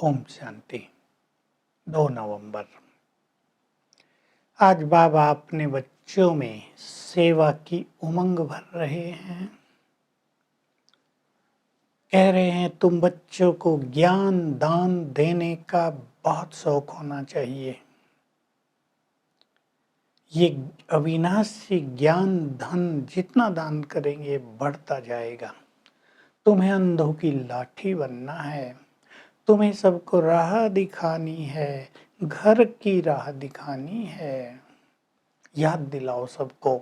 ओम शांति। 2 नवंबर। आज बाबा अपने बच्चों में सेवा की उमंग भर रहे हैं। कह रहे हैं तुम बच्चों को ज्ञान दान देने का बहुत शौक होना चाहिए। ये अविनाशी ज्ञान धन जितना दान करेंगे बढ़ता जाएगा। तुम्हें अंधों की लाठी बनना है। तुम्हें सबको राह दिखानी है, घर की राह दिखानी है। याद दिलाओ सबको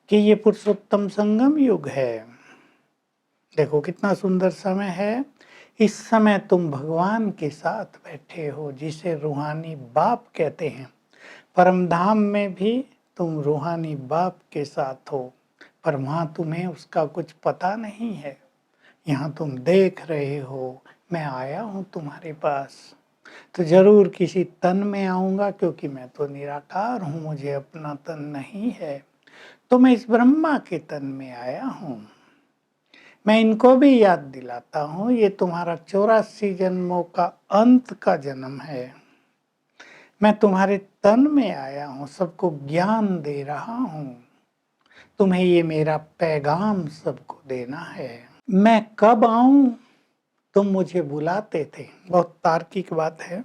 कि ये पुरुषोत्तम संगम युग है। देखो कितना सुंदर समय है। इस समय तुम भगवान के साथ बैठे हो, जिसे रूहानी बाप कहते हैं। परम धाम में भी तुम रूहानी बाप के साथ हो, पर वहां तुम्हें उसका कुछ पता नहीं है। यहाँ तुम देख रहे हो मैं आया हूँ तुम्हारे पास, तो जरूर किसी तन में आऊंगा, क्योंकि मैं तो निराकार हूँ, मुझे अपना तन नहीं है। तो मैं इस ब्रह्मा के तन में आया हूँ। मैं इनको भी याद दिलाता हूँ, ये तुम्हारा 84 जन्मों का अंत का जन्म है। मैं तुम्हारे तन में आया हूँ, सबको ज्ञान दे रहा हूँ। तुम्हें ये मेरा पैगाम सबको देना है। मैं कब आऊं? तुम मुझे बुलाते थे। बहुत तार्किक बात है।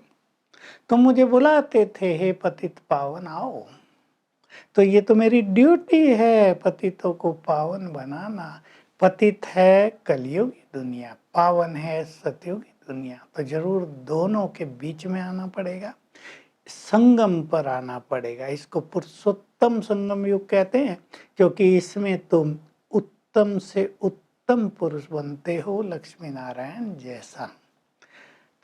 तुम मुझे बुलाते थे, हे पतित पावन आओ। तो ये तो मेरी ड्यूटी है, पतितों को पावन बनाना। पतित है कलयुग की दुनिया, पावन है सतयुग की दुनिया। तो जरूर दोनों के बीच में आना पड़ेगा, संगम पर आना पड़ेगा। इसको पुरुषोत्तम संगम युग कहते हैं, क्योंकि इसमें तुम उत्तम से उत्तम पुरुष बनते हो, लक्ष्मी नारायण जैसा।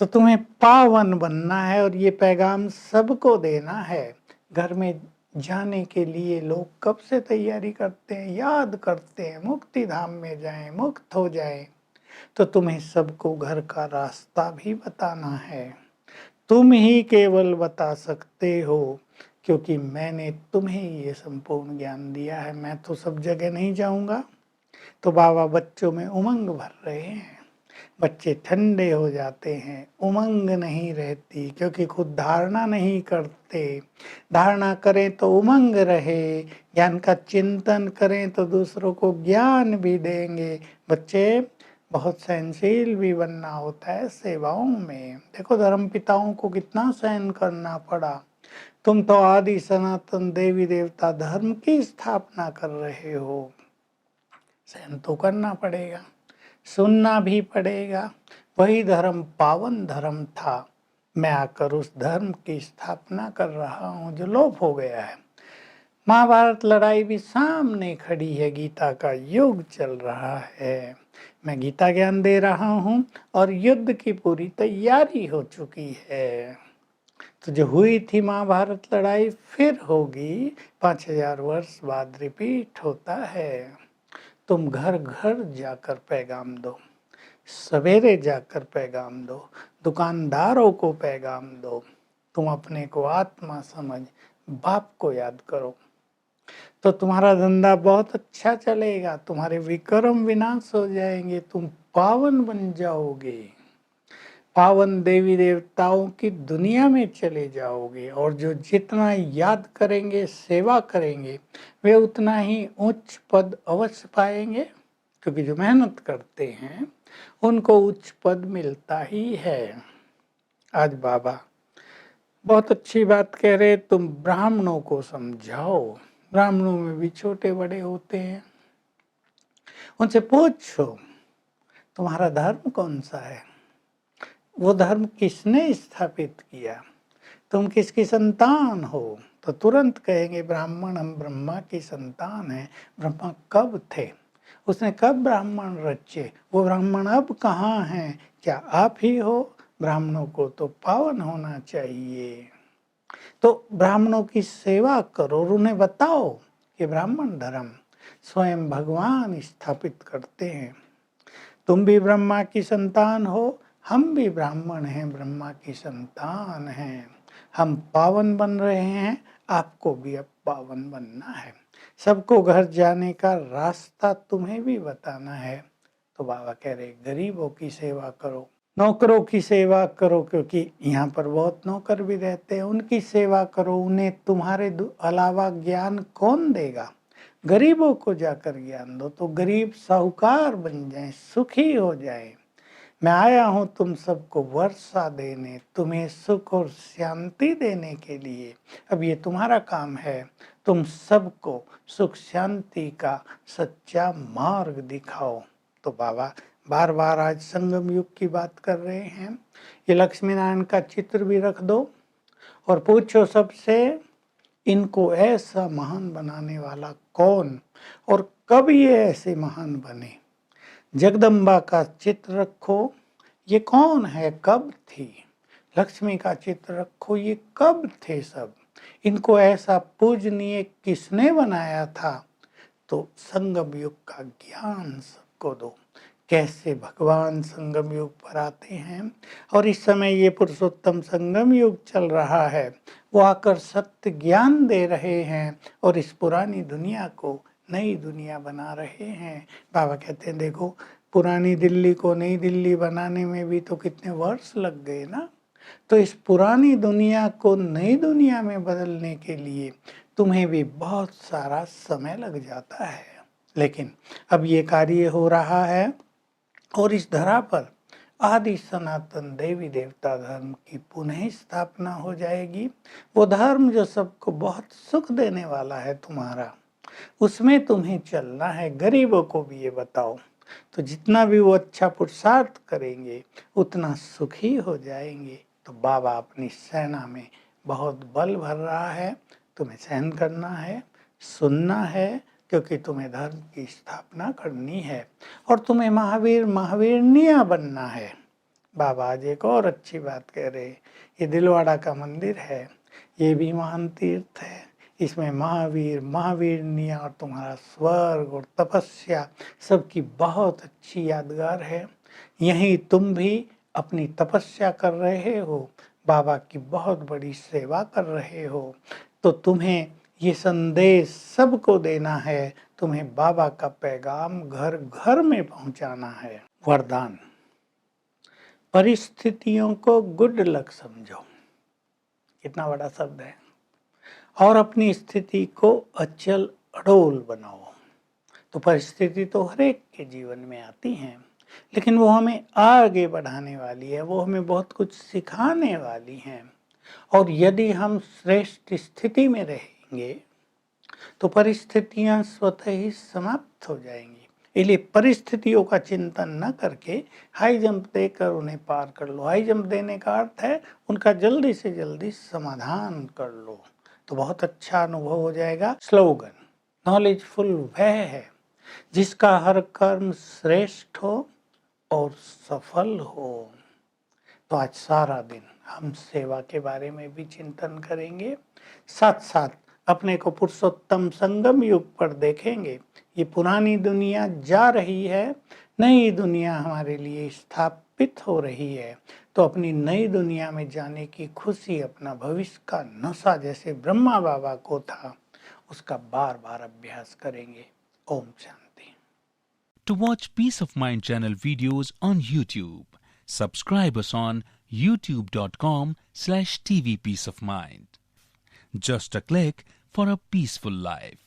तो तुम्हें पावन बनना है और ये पैगाम सबको देना है। घर में जाने के लिए लोग कब से तैयारी करते हैं, याद करते हैं मुक्ति धाम में जाएं, मुक्त हो जाएं। तो तुम्हें सबको घर का रास्ता भी बताना है। तुम ही केवल बता सकते हो, क्योंकि मैंने तुम्हें ये संपूर्ण ज्ञान दिया है। मैं तो सब जगह नहीं जाऊंगा। तो बाबा बच्चों में उमंग भर रहे हैं। बच्चे ठंडे हो जाते हैं, उमंग नहीं रहती, क्योंकि खुद धारणा नहीं करते। धारणा करें तो उमंग रहे, ज्ञान का चिंतन करें तो दूसरों को ज्ञान भी देंगे। बच्चे बहुत सहनशील भी बनना होता है सेवाओं में। देखो धर्म पिताओं को कितना सहन करना पड़ा। तुम तो आदि सनातन देवी देवता धर्म की स्थापना कर रहे हो। सहन तो करना पड़ेगा, सुनना भी पड़ेगा। वही धर्म पावन धर्म था, मैं आकर उस धर्म की स्थापना कर रहा हूँ जो लोप हो गया है। महाभारत लड़ाई भी सामने खड़ी है, गीता का युग चल रहा है। मैं गीता ज्ञान दे रहा हूँ और युद्ध की पूरी तैयारी हो चुकी है। तो जो हुई थी महाभारत लड़ाई फिर होगी, 5000 वर्ष बाद रिपीट होता है। तुम घर घर जाकर पैगाम दो, सवेरे जाकर पैगाम दो, दुकानदारों को पैगाम दो। तुम अपने को आत्मा समझ बाप को याद करो, तो तुम्हारा धंधा बहुत अच्छा चलेगा। तुम्हारे विक्रम विनाश हो जाएंगे, तुम पावन बन जाओगे। पावन देवी देवताओं की दुनिया में चले जाओगे। और जो जितना याद करेंगे, सेवा करेंगे, वे उतना ही उच्च पद अवश्य पाएंगे। क्योंकि जो मेहनत करते हैं उनको उच्च पद मिलता ही है। आज बाबा बहुत अच्छी बात कह रहे, तुम ब्राह्मणों को समझाओ। ब्राह्मणों में भी छोटे बड़े होते हैं, उनसे पूछो तुम्हारा धर्म कौन सा है, वो धर्म किसने स्थापित किया, तुम किसकी संतान हो। तो तुरंत कहेंगे ब्राह्मण, हम ब्रह्मा की संतान हैं। ब्रह्मा कब थे, उसने कब ब्राह्मण रचे, वो ब्राह्मण अब कहाँ हैं, क्या आप ही हो। ब्राह्मणों को तो पावन होना चाहिए। तो ब्राह्मणों की सेवा करो और उन्हें बताओ कि ब्राह्मण धर्म स्वयं भगवान स्थापित करते हैं। तुम भी ब्रह्मा की संतान हो, हम भी ब्राह्मण हैं, ब्रह्मा की संतान हैं। हम पावन बन रहे हैं, आपको भी अब पावन बनना है। सबको घर जाने का रास्ता तुम्हें भी बताना है। तो बाबा कह रहे गरीबों की सेवा करो, नौकरों की सेवा करो, क्योंकि यहाँ पर बहुत नौकर भी रहते हैं, उनकी सेवा करो। उन्हें तुम्हारे अलावा ज्ञान कौन देगा? गरीबों को जाकर ज्ञान दो तो गरीब साहूकार बन जाएं, सुखी हो जाएं। मैं आया हूँ तुम सबको वर्षा देने, तुम्हें सुख और शांति देने के लिए। अब ये तुम्हारा काम है, तुम सबको सुख शांति का सच्चा मार्ग दिखाओ। तो बाबा बार बार आज संगम युग की बात कर रहे हैं। ये लक्ष्मी नारायण का चित्र भी रख दो और पूछो सबसे, इनको ऐसा महान बनाने वाला कौन और कब ये ऐसे महान बने? जगदम्बा का चित्र रखो, ये कौन है, कब थी? लक्ष्मी का चित्र रखो, ये कब थे सब? इनको ऐसा पूजनीय किसने बनाया था? तो संगम युग का ज्ञान सबको दो। कैसे भगवान संगम युग पर आते हैं और इस समय ये पुरुषोत्तम संगम युग चल रहा है, वो आकर सत्य ज्ञान दे रहे हैं और इस पुरानी दुनिया को नई दुनिया बना रहे हैं। बाबा कहते हैं देखो, पुरानी दिल्ली को नई दिल्ली बनाने में भी तो कितने वर्ष लग गए ना। तो इस पुरानी दुनिया को नई दुनिया में बदलने के लिए तुम्हें भी बहुत सारा समय लग जाता है, लेकिन अब ये कार्य हो रहा है और इस धरा पर आदि सनातन देवी देवता धर्म की पुनः स्थापना हो जाएगी। वो धर्म जो सबको बहुत सुख देने वाला है तुम्हारा, उसमें तुम्हें चलना है। गरीबों को भी ये बताओ, तो जितना भी वो अच्छा पुरुषार्थ करेंगे उतना सुखी हो जाएंगे। तो बाबा अपनी सेना में बहुत बल भर रहा है, तुम्हें सहन करना है, सुनना है, क्योंकि तुम्हें धर्म की स्थापना करनी है और तुम्हें महावीर महावीरनिया बनना है। बाबा आज एक और अच्छी बात कह रहे, ये दिलवाड़ा का मंदिर है, ये भी महान तीर्थ है। इसमें महावीर महावीरनिया और तुम्हारा स्वर्ग और तपस्या सबकी बहुत अच्छी यादगार है। यहीं तुम भी अपनी तपस्या कर रहे हो, बाबा की बहुत बड़ी सेवा कर रहे हो। तो तुम्हें ये संदेश सबको देना है, तुम्हें बाबा का पैगाम घर घर में पहुंचाना है। वरदान, परिस्थितियों को गुड लक समझो, कितना बड़ा शब्द है, और अपनी स्थिति को अचल अडोल बनाओ। तो परिस्थिति तो हर एक के जीवन में आती हैं, लेकिन वो हमें आगे बढ़ाने वाली है, वो हमें बहुत कुछ सिखाने वाली हैं। और यदि हम श्रेष्ठ स्थिति में रहेंगे तो परिस्थितियां स्वतः ही समाप्त हो जाएंगी। इसलिए परिस्थितियों का चिंतन न करके हाई जंप देकर उन्हें पार कर लो। हाई जंप देने का अर्थ है उनका जल्दी से जल्दी समाधान कर लो, तो बहुत अच्छा अनुभव हो जाएगा। स्लोगन, नॉलेजफुल वह है जिसका हर कर्म श्रेष्ठ हो और सफल हो। तो आज सारा दिन हम सेवा के बारे में भी चिंतन करेंगे, साथ साथ अपने को पुरुषोत्तम संगम युग पर देखेंगे। ये पुरानी दुनिया जा रही है, नई दुनिया हमारे लिए स्थापित हो रही है। तो अपनी नई दुनिया में जाने की खुशी, अपना भविष्य का नशा जैसे ब्रह्मा बाबा को था, उसका बार बार अभ्यास करेंगे। Om Shanti. To watch Peace of Mind channel videos on YouTube, subscribe us on youtube.com/tvpeaceofmind. Just a click for a peaceful life.